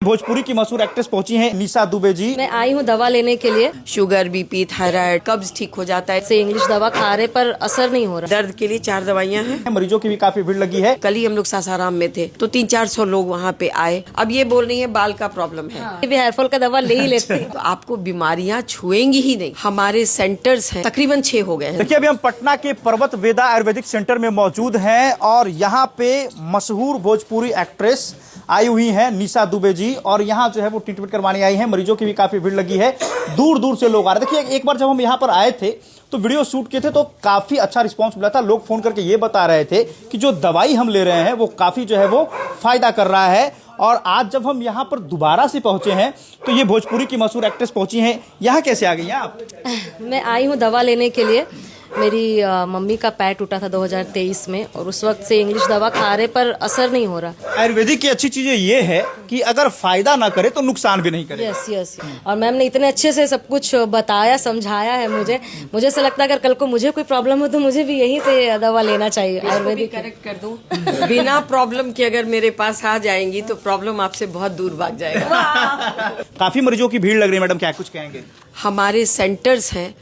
भोजपुरी की मशहूर एक्ट्रेस पहुंची हैं निशा दुबे जी। मैं आई हूँ दवा लेने के लिए। शुगर, बीपी, थायराइड, कब्ज ठीक हो जाता है। से इंग्लिश दवा खा रहे पर असर नहीं हो रहा। दर्द के लिए 4 दवाइयाँ हैं। मरीजों की भी काफी भीड़ लगी है। कल ही हम लोग सासाराम में थे तो 300-400 लोग वहाँ पे आए। अब ये बोल रही है बाल का प्रॉब्लम है। भी हेयरफॉल का दवा ले ही लेते हैं। तो आपको बीमारियाँ छुएंगी ही नहीं। हमारे सेंटर्स हैं, तकरीबन 6 हो गए हैं। देखिए अभी हम पटना के पर्वत वेदा आयुर्वेदिक सेंटर में मौजूद हैं और यहाँ पे मशहूर भोजपुरी एक्ट्रेस आई हुई हैं निशा दुबे जी और यहाँ जो है वो ट्रीटमेंट करवाने आई हैं। मरीजों की भी काफी भीड़ लगी है, दूर दूर से लोग आ रहे हैं। देखिए एक बार जब हम यहाँ पर आए थे तो वीडियो शूट किए थे तो काफी अच्छा रिस्पांस मिला था। लोग फोन करके ये बता रहे थे कि जो दवाई हम ले रहे हैं वो काफी जो है वो फायदा कर रहा है। और आज जब हम यहाँ पर दोबारा से पहुंचे हैं तो ये भोजपुरी की मशहूर एक्ट्रेस पहुंची हैं। यहाँ कैसे आ गई हैं आप? मैं आई हूँ दवा लेने के लिए। मेरी मम्मी का पैर टूटा था 2023 में और उस वक्त से इंग्लिश दवा खा रहे पर असर नहीं हो रहा। आयुर्वेदिक की अच्छी चीज ये है कि अगर फायदा ना करे तो नुकसान भी नहीं करे। Yes yes. और मैम ने इतने अच्छे से सब कुछ बताया, समझाया है मुझे ऐसा लगता है अगर कल को मुझे कोई प्रॉब्लम हो तो मुझे भी यहीं से दवा लेना चाहिए। आयुर्वेदिक करेक्ट कर दूं। बिना प्रॉब्लम के अगर मेरे पास आ जाएंगी तो प्रॉब्लम आपसे बहुत दूर भाग जाएगा। काफी मरीजों की भीड़ लग रही है मैडम, क्या कुछ कहेंगे? हमारे सेंटर्स हैं,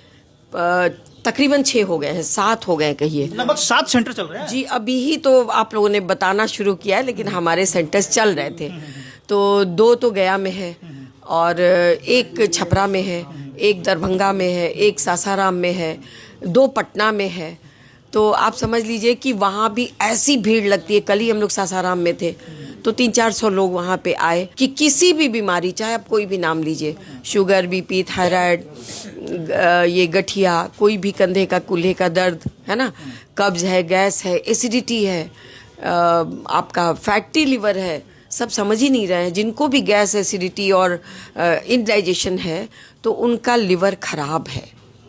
तकरीबन 6 हो गए हैं, 7 हो गए कहिए। लगभग 7 सेंटर चल रहे हैं जी। अभी ही तो आप लोगों ने बताना शुरू किया है, लेकिन हमारे सेंटर्स चल रहे थे। तो 2 तो गया में है और 1 छपरा में है, 1 दरभंगा में है, 1 सासाराम में है, 2 पटना में है। तो आप समझ लीजिए कि वहाँ भी ऐसी भीड़ लगती है। कल ही हम लोग सासाराम में थे तो 300-400 लोग वहाँ पे आए कि किसी भी बीमारी, चाहे आप कोई भी नाम लीजिए, शुगर, बीपी, थायराइड, ये गठिया, कोई भी कंधे का कूल्हे का दर्द है ना, कब्ज है, गैस है, एसिडिटी है, आपका फैटी लिवर है, सब समझ ही नहीं रहे हैं। जिनको भी गैस, एसिडिटी और इनडाइजेशन है तो उनका लिवर खराब है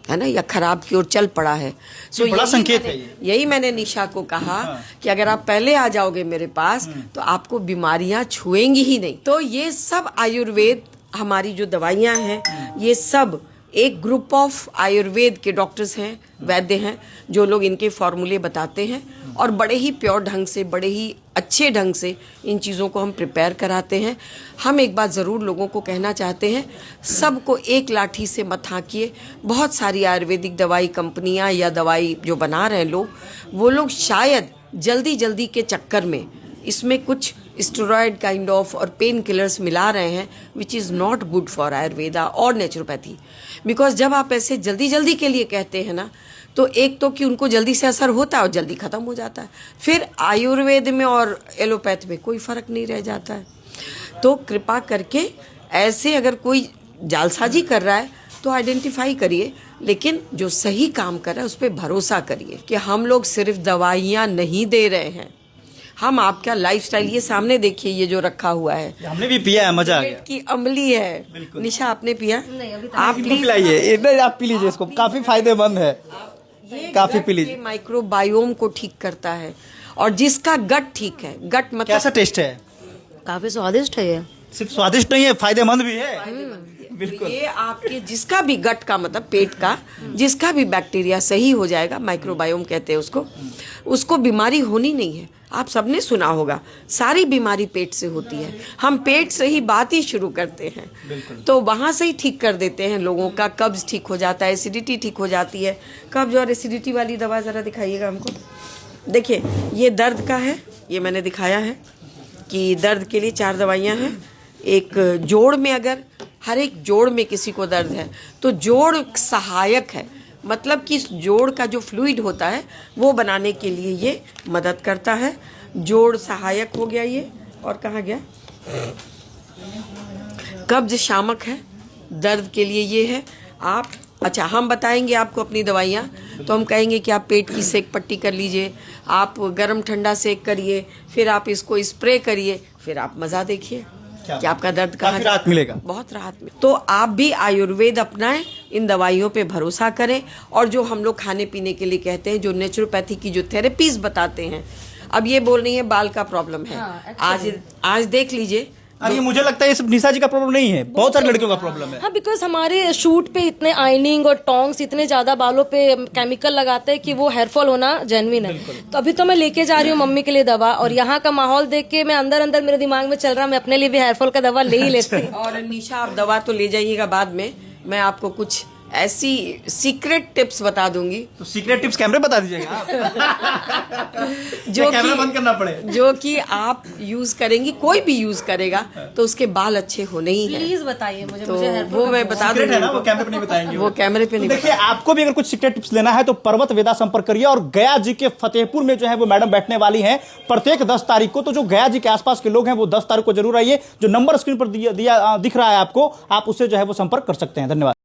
ना, या खराब की ओर चल पड़ा है। सो बड़ा संकेत है यही मैंने निशा को कहा कि अगर आप पहले आ जाओगे मेरे पास तो आपको बीमारियां छुएंगी ही नहीं। तो ये सब आयुर्वेद, हमारी जो दवाइयां हैं, ये सब एक ग्रुप ऑफ आयुर्वेद के डॉक्टर्स हैं, वैद्य हैं, जो लोग इनके फॉर्मूले बताते हैं और बड़े ही प्योर ढंग से, बड़े ही अच्छे ढंग से इन चीज़ों को हम प्रिपेयर कराते हैं। हम एक बात ज़रूर लोगों को कहना चाहते हैं, सबको एक लाठी से मत हाँकिए। बहुत सारी आयुर्वेदिक दवाई कंपनियां या दवाई जो बना रहे हैं लोग, वो लोग शायद जल्दी के चक्कर में इसमें कुछ स्टेरॉयड काइंड ऑफ और पेन किलर्स मिला रहे हैं, which is not good for Ayurveda और नेचुरोपैथी। बिकॉज जब आप ऐसे जल्दी के लिए कहते हैं ना, तो एक तो कि उनको जल्दी से असर होता है और जल्दी ख़त्म हो जाता है, फिर आयुर्वेद में और एलोपैथ में कोई फ़र्क नहीं रह जाता है। तो कृपा करके ऐसे अगर कोई जालसाजी कर रहा है तो आइडेंटिफाई करिए, लेकिन जो सही काम कर रहा है उस पर भरोसा करिए कि हम लोग सिर्फ दवाइयाँ नहीं दे रहे हैं, हम आपका लाइफस्टाइल, ये सामने देखिए, ये जो रखा हुआ है, हमने भी पिया है, मजा आ गया। की अम्ली है। निशा आपने पिया? नहीं, अभी आप पिलाइए, आप पी लीजिए इसको, काफी फायदेमंद है, काफी पी लीजिए। माइक्रोबायोम को ठीक करता है और जिसका गट ठीक है, गट मतलब कैसा टेस्ट है? काफी स्वादिष्ट है ये। सिर्फ स्वादिष्ट नहीं है, फायदेमंद भी है। बिल्कुल। ये आपके जिसका भी गट का मतलब पेट का जिसका भी बैक्टीरिया सही हो जाएगा, माइक्रोबायोम कहते हैं उसको बीमारी होनी नहीं है। आप सबने सुना होगा, सारी बीमारी पेट से होती है। हम पेट से ही बात ही शुरू करते हैं तो वहाँ से ही ठीक कर देते हैं लोगों का। कब्ज ठीक हो जाता है, एसिडिटी ठीक हो जाती है। कब्ज और एसिडिटी वाली दवा ज़रा दिखाइएगा हमको। देखिए ये दर्द का है, ये मैंने दिखाया है कि दर्द के लिए 4 दवाइयाँ हैं। एक जोड़ में, अगर हर एक जोड़ में किसी को दर्द है तो जोड़ सहायक है, मतलब कि इस जोड़ का जो फ्लूइड होता है वो बनाने के लिए ये मदद करता है। जोड़ सहायक हो गया ये। और कहाँ गया? कब्ज शामक है, दर्द के लिए ये है। आप अच्छा, हम बताएंगे आपको अपनी दवाइयाँ, तो हम कहेंगे कि आप पेट की सेक पट्टी कर लीजिए, आप गर्म ठंडा सेक करिए, फिर आप इसको स्प्रे करिए, फिर आप मज़ा देखिए कि आपका दर्द कहाँ राहत मिलेगा। बहुत राहत मिले। तो आप भी आयुर्वेद अपनाएं, इन दवाइयों पे भरोसा करें और जो हम लोग खाने पीने के लिए कहते हैं, जो नेचुरोपैथी की जो थेरेपीज बताते हैं। अब ये बोल रही है बाल का प्रॉब्लम है। आज देख लीजिए, अरे मुझे लगता है ये सिर्फ निशा जी का प्रॉब्लम नहीं है, बहुत सारी लड़कियों का प्रॉब्लम है। हाँ, बिकॉज हमारे शूट पे इतने आइनिंग और टोंग्स इतने ज्यादा बालों पे केमिकल लगाते हैं कि वो हेयरफॉल होना जेन्युइन है। तो अभी तो मैं लेके जा रही हूँ मम्मी के लिए दवा, और यहाँ का माहौल देख के मैं अंदर अंदर मेरे दिमाग में चल रहा, मैं अपने लिए भी हेयरफॉल का दवा ले ही लेती हूँ। और निशा, आप दवा तो ले जाइएगा बाद में, मैं आपको कुछ ऐसी सीक्रेट टिप्स बता दूंगी। तो सीक्रेट टिप्स कैमरे बता दीजिएगा आप। जो कैमरा बंद करना पड़े, जो कि आप यूज करेंगी, कोई भी यूज करेगा तो उसके बाल अच्छे होने ही हैं। प्लीज बताइए मुझे, तो मुझे hairfall वो का मैं बहुत- बता सीक्रेट है ना, दूंगी, वो कैमरे पे नहीं बताएंगे। वो कैमरे पे तो नहीं देखिए, आपको भी अगर कुछ सीक्रेट टिप्स लेना है तो पर्वत वेदा संपर्क करिए। और गया जी के फतेहपुर में जो है वो मैडम बैठने वाली हैं प्रत्येक 10 तारीख को। तो जो गया जी के आसपास के लोग हैं वो 10 तारीख को जरूर आइए। जो नंबर स्क्रीन पर दिख रहा है आपको, आप उससे जो है वो संपर्क कर सकते हैं। धन्यवाद।